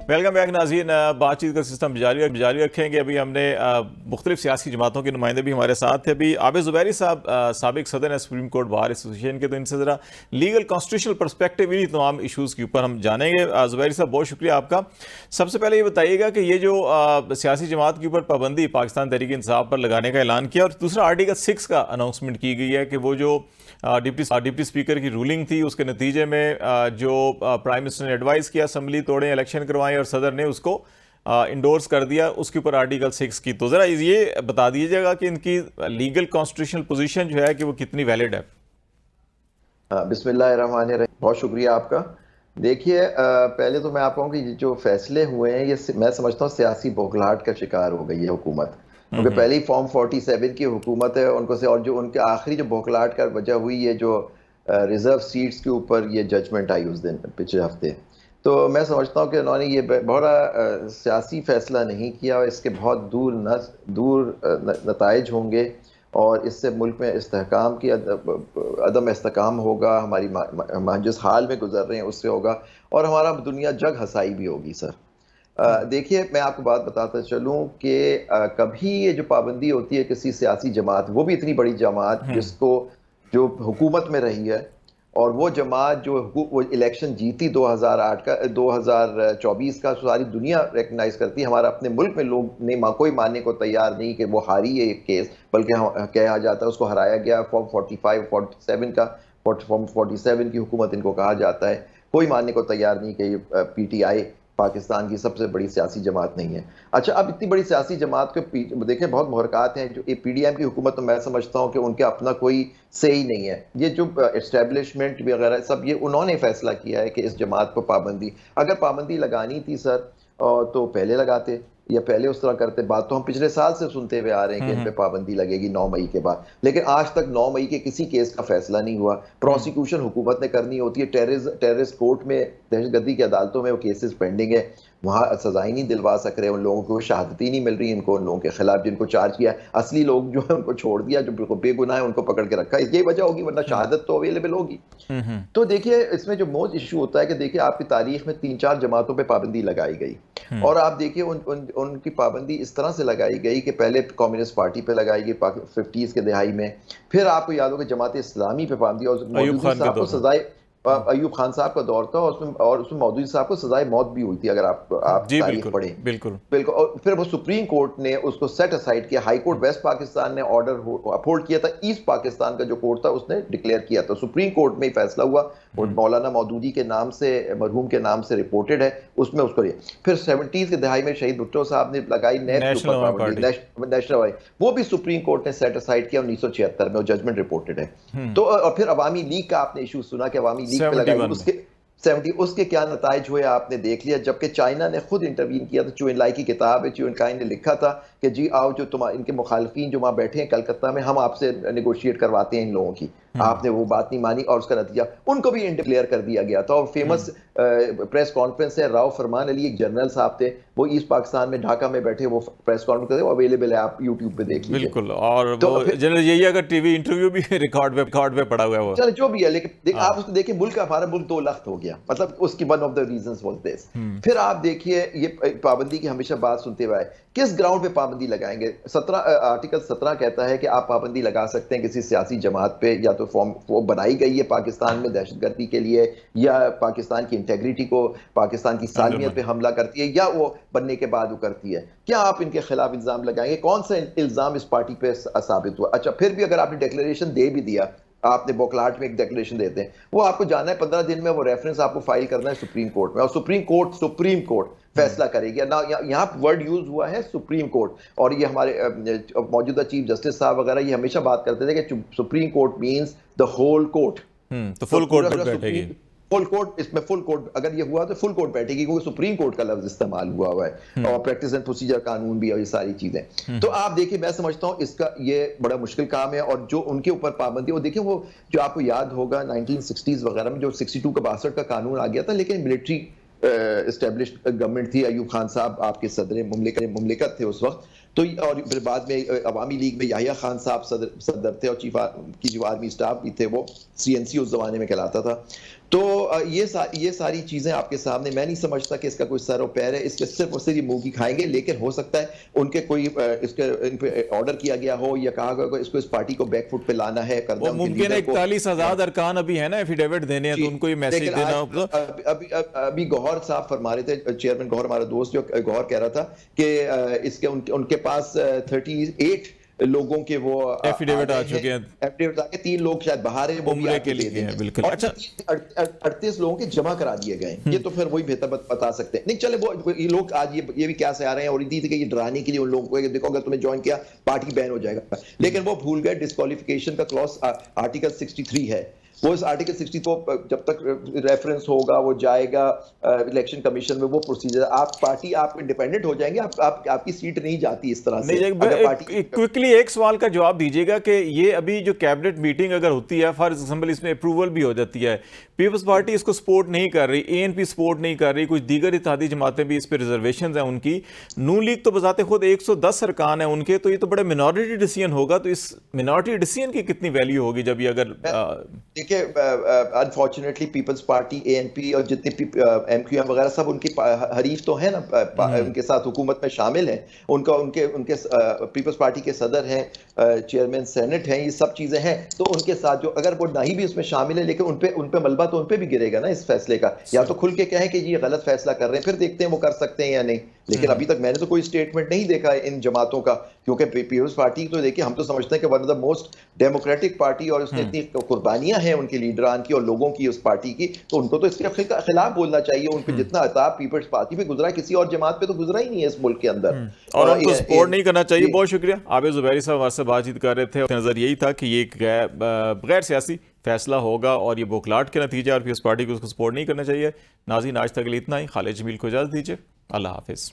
Welcome back नाज़रीन। बातचीत का सिस्टम जारी रखेंगे। अभी हमने मुख्तलिफ सियासी जमातों के नुमाइंदे भी हमारे साथ थे। अभी आबिद ज़ुबैरी साहब साबिक सदर हैं सुप्रीम कोर्ट बार एसोसिएशन के, तो इनसे ज़रा लीगल कॉन्स्टिट्यूशनल पर्सपेक्टिव इन्हीं तमाम इशूज़ के ऊपर हम जानेंगे। ज़ुबैरी साहब बहुत शुक्रिया आपका। सबसे पहले ये बताइएगा कि ये जो सियासी जमात के ऊपर पाबंदी पाकिस्तान तहरीक इंसाफ पर लगाने का ऐलान किया, और दूसरा आर्टिकल 6 का अनाउंसमेंट की गई है कि वो जो डिप्टी स्पीकर की रूलिंग थी उसके नतीजे में जो प्राइम मिनिस्टर ने एडवाइस किया असम्बली तोड़ें, इलेक्शन करवाएं, और सदर ने उसको इंडोर्स कर दिया, उसके ऊपर आर्टिकल 6 की। तो ज़रा ये बता दीजिएगा कि इनकी लीगल कॉन्स्टिट्यूशनल पोजीशन जो है कि वो कितनी वैलिड है। बिस्मिल्लाहिर्रहमानिर्रहीम, बहुत शुक्रिया आपका। देखिए, पहले तो मैं आपको कहूँ कि जो फैसले हुए हैं ये मैं समझता हूँ सियासी बौखलाहट का शिकार हो गई है हुकूमत, क्योंकि पहले ही फॉर्म 47 की हुकूमत है उनको से, और जो उनके आखिरी जो बौखलाहट का वजह हुई है जो रिजर्व सीट्स के ऊपर ये जजमेंट आई उस दिन पिछले हफ्ते, तो मैं समझता हूँ कि उन्होंने ये बड़ा सियासी फैसला नहीं किया और इसके बहुत दूर नताइज होंगे, और इससे मुल्क में इस्तेहकाम की अदम इस्तेहकाम होगा, हम जिस हाल में गुजर रहे हैं उससे होगा, और हमारा दुनिया जग हसाई भी होगी सर। देखिए, मैं आपको बात बताता चलूं कि कभी ये जो पाबंदी होती है किसी सियासी जमात, वो भी इतनी बड़ी जमात जिसको जो हुकूमत में रही है, और वो जमात जो वो इलेक्शन जीती 2008 का 2024 का, सारी दुनिया रिकग्नाइज करती है। हमारा अपने मुल्क में लोग ने कोई मानने को तैयार नहीं कि वो हारी है एक केस, बल्कि कहा जाता है उसको हराया गया। फॉर्म 45 47 का, फॉर्म 47 की हुकूमत इनको कहा जाता है। कोई मानने को तैयार नहीं कि ये PTI पाकिस्तान की सबसे बड़ी सियासी जमात नहीं है। अच्छा, अब इतनी बड़ी सियासी जमात को देखें, बहुत मुहरक़ात हैं। जो PDM की हुकूमत, तो मैं समझता हूँ कि उनके अपना कोई से ही नहीं है। ये जो एस्टेब्लिशमेंट वगैरह सब, ये उन्होंने फैसला किया है कि इस जमात पर पाबंदी, अगर पाबंदी लगानी थी सर तो पहले लगाते या पहले उस तरह करते। बात तो हम पिछले साल से सुनते हुए आ रहे हैं कि इन पे पाबंदी लगेगी 9 मई के बाद, लेकिन आज तक 9 मई के किसी केस का फैसला नहीं हुआ। प्रोसिक्यूशन हुकूमत ने करनी होती है, टेररिस्ट कोर्ट में, दहशतगर्दी की अदालतों में वो केसेस पेंडिंग है, वहाँ सजाई नहीं दिलवा सक रहे उन लोगों को, शहादती नहीं मिल रही इनको, उन लोगों के खिलाफ जिनको चार्ज किया। असली लोग जो है उनको छोड़ दिया, जो बेगुनाह है उनको पकड़ के रखा। यही वजह होगी, वरना शहादत तो अवेलेबल होगी। तो देखिए, इसमें जो मोस्ट इशू होता है कि देखिए आपकी तारीख में 3-4 जमातों पे पाबंदी लगाई गई, और आप देखिए उनकी पाबंदी इस तरह से लगाई गई कि पहले कम्युनिस्ट पार्टी पे लगाई गई 50s के दहाई में, फिर आपको याद होगा जमात इस्लामी पे पाबंदी, और मौदूदी साहब को सजाए, अयूब खान साहब का दौर था, और उसमें मौदूदी साहब को सजाए मौत भी हुई थी, अगर आप तारीख पढ़ें। बिल्कुल। और फिर वो सुप्रीम कोर्ट ने उसको सेट असाइड किया। हाई कोर्ट वेस्ट पाकिस्तान ने ऑर्डर अपहोल्ड किया था, ईस्ट पाकिस्तान का जो कोर्ट था उसने डिक्लेयर किया था। सुप्रीम कोर्ट में ही फैसला हुआ, और मौलाना मौदूदी के नाम से, मरहूम के नाम से रिपोर्टेड है, उसमें उसको लिया। फिर 70s के दहाई में शहीद भुट्टो साहब ने लगाई नेशनल, वो भी सुप्रीम कोर्ट ने सेट असाइड किया 1976 में, वो जजमेंट रिपोर्टेड है। तो और फिर अवामी लीग का आपने इशू सुना कि अवामी लीग पे लगाई, उसके क्या नताइज हुए आपने देख लिया। जबकि चाइना ने खुद इंटरवीन किया था। चुइन लाई की किताब है, चुइन काइन ने लिखा था कि जी आओ, जो इनके मुखालफीन जो वहाँ बैठे हैं कलकत्ता में, हम आपसे नेगोशिएट करवाते हैं इन लोगों की। आपने वो बात नहीं मानी, और उसका नतीजा उनको भी डिक्लेयर कर दिया गया था। और फेमस प्रेस कॉन्फ्रेंस है, राव फरमान अली एक जनरल साहब थे, वो ईस्ट पाकिस्तान में ढाका में बैठे, वो प्रेस कॉन्फ्रेंस करते, वो अवेलेबल है, आप यूट्यूब पे देख लीजिए। बिल्कुल। और तो जनरल यही अगर टीवी इंटरव्यू भी रिकॉर्ड पे पड़ा हुआ है वो, चलो जो भी है, लेकिन आप उसको देखिए, हमारा मुल्क 2 लख्त हो गया, मतलब उसकी one of the reasons was this. फिर आप देखिए, ये पाबंदी की हमेशा बात सुनते हुए आए, किस ग्राउंड पे पाबंदी लगाएंगे। आर्टिकल 17 कहता है कि आप पाबंदी लगा सकते हैं किसी सियासी जमात पे, या तो वो बनाई गई है पाकिस्तान में दहशतगर्दी के लिए, या पाकिस्तान की इंटेग्रिटी को, पाकिस्तान की सालमियत पे हमला करती है, या वो बनने के बाद वो करती है। क्या आप इनके खिलाफ इल्जाम लगाएंगे? कौन सा इल्जाम इस पार्टी पे साबित हुआ? अच्छा, फिर भी अगर आपने डिक्लेरेशन दे भी दिया, आपने बौखलाहट में एक डिक्लेरेशन देते हैं, वो आपको जाना है 15 दिन में, वो रेफरेंस आपको फाइल करना है सुप्रीम कोर्ट में, और सुप्रीम कोर्ट फैसला करेगी ना। यहाँ वर्ड यूज हुआ है सुप्रीम कोर्ट, और ये हमारे मौजूदा चीफ जस्टिस साहब वगैरह ये हमेशा बात करते थे कि supreme court means the whole court. तो फुल कोर्ट बैठेगी, फुल कोर्ट, इसमें फुल कोर्ट अगर ये हुआ तो फुल कोर्ट बैठेगी, क्योंकि सुप्रीम कोर्ट का लफ्ज इस्तेमाल हुआ है, और प्रैक्टिस एंड प्रोसीजर कानून भी, और ये सारी चीजें। तो आप देखिए, मैं समझता हूँ इसका ये बड़ा मुश्किल काम है, और जो उनके ऊपर पाबंदी, वो देखिए, वो जो आपको याद होगा 1960s वगैरह में जो 62 का 62 का कानून आ गया था, लेकिन मिलिट्री एस्टेब्लिश्ड गवर्नमेंट थी, अयूब खान साहब आपके सदर मुमलिकत थे उस वक्त, तो और फिर बाद में अवामी लीग में याहिया खान साहब सदर थे और चीफ आर्मी स्टाफ भी थे, वो CNC उस जमाने में कहलाता था। तो ये सारी चीजें आपके सामने, मैं नहीं समझता कि इसका कोई सर और पैर है, इसके सिर्फ और सिर्फ मुंह की खाएंगे। लेकिन हो सकता है उनके कोई इन पे ऑर्डर किया गया हो या कहा गया इसको इस पार्टी को बैकफुट पे लाना है, करना वो मुमकिन है 41,000 अरकान अभी है ना एफिडेविट देने हैं, तो उनको ये मैसेज देना होगा। अभी गौहर साहब फरमा रहे थे, चेयरमैन गौहर, हमारा दोस्त जो गौहर कह रहा था कि इसके उनके पास 38 लोगों के वो एफिडेविट आ चुके हैं, एफिडेविट आके 3 लोग शायद बाहर है, वो भी उम्रे आके के दे लिए देंगे। बिल्कुल। और अच्छा, 38 लोगों के जमा करा दिए गए, ये तो फिर वही बेहतर बता सकते हैं। नहीं चले, वो ये लोग आज ये भी क्या से आ रहे हैं और दी थी कि ये डराने के लिए उन लोगों को, देखो अगर तुम्हें ज्वाइन किया पार्टी बैन हो जाएगा, लेकिन वो भूल गए डिस्क्वालिफिकेशन का क्लॉज आर्टिकल 63 है। वो इस आर्टिकल 60 को जब तक रेफरेंस होगा वो जाएगा इलेक्शन कमीशन में, वो प्रोसीजर, आप पार्टी आप इंडिपेंडेंट हो जाएंगे, आपकी सीट नहीं जाती इस तरह से। क्विकली एक सवाल का जवाब दीजिएगा कि ये अभी जो कैबिनेट मीटिंग अगर होती है, फॉर एग्जांपल इसमें अप्रूवल भी हो जाती है, पीपल्स पार्टी इसको सपोर्ट नहीं कर रही, ANP सपोर्ट नहीं कर रही, कुछ दीगर इत्तेहादी जमातें भी इस पर रिजर्वेशन हैं उनकी, नून लीग तो बजाते खुद 110 अरकान है उनके, तो ये तो बड़ा मिनॉरिटी डिसीजन होगा। तो इस मिनॉरिटी डिसीजन की कितनी वैल्यू होगी जब ये अगर देखिए, अनफॉर्चुनेटली पीपल्स पार्टी, ANP और जितने MQM वगैरह सब उनकी हरीफ तो है ना, उनके साथ हुकूमत में शामिल हैं, उनके पीपल्स पार्टी के सदर हैं, चेयरमैन सेनेट हैं, ये सब चीजें हैं। तो उनके साथ जो अगर वो नहीं भी उसमें शामिल है, लेकिन उनपे मलबा तो उनपे भी गिरेगा ना इस फैसले का। या तो खुल के कहें कि ये गलत फैसला कर रहे हैं, फिर देखते हैं वो कर सकते हैं या नहीं। लेकिन अभी तक मैंने तो कोई स्टेटमेंट नहीं देखा है इन जमातों का, क्योंकि पीपल्स पार्टी तो देखिए हम तो समझते हैं कि one of the most democratic party, और उसने इतनी कुर्बानियां हैं उनके लीडरान की और लोगों की, उस पार्टी की, तो उनको तो इसके खिलाफ बोलना चाहिए। उन पर जितना अताब पीपल्स पार्टी पे गुजरा, किसी और जमात पे तो गुजरा ही नहीं है इस मुल्क के अंदर, और उनको सपोर्ट नहीं करना चाहिए। बहुत शुक्रिया। आबिद ज़ुबैरी साहब हमारे से बातचीत कर रहे थे, नजर यही था कि ये गैर सियासी फैसला होगा और ये बौखलाहट के नतीजे, और पीपल्स पार्टी को उसको सपोर्ट नहीं करना चाहिए। नाज़रीन, आज तक इतना ही। खालिद जमील को इजाज़त दीजिए। अल्लाह हाफिज़।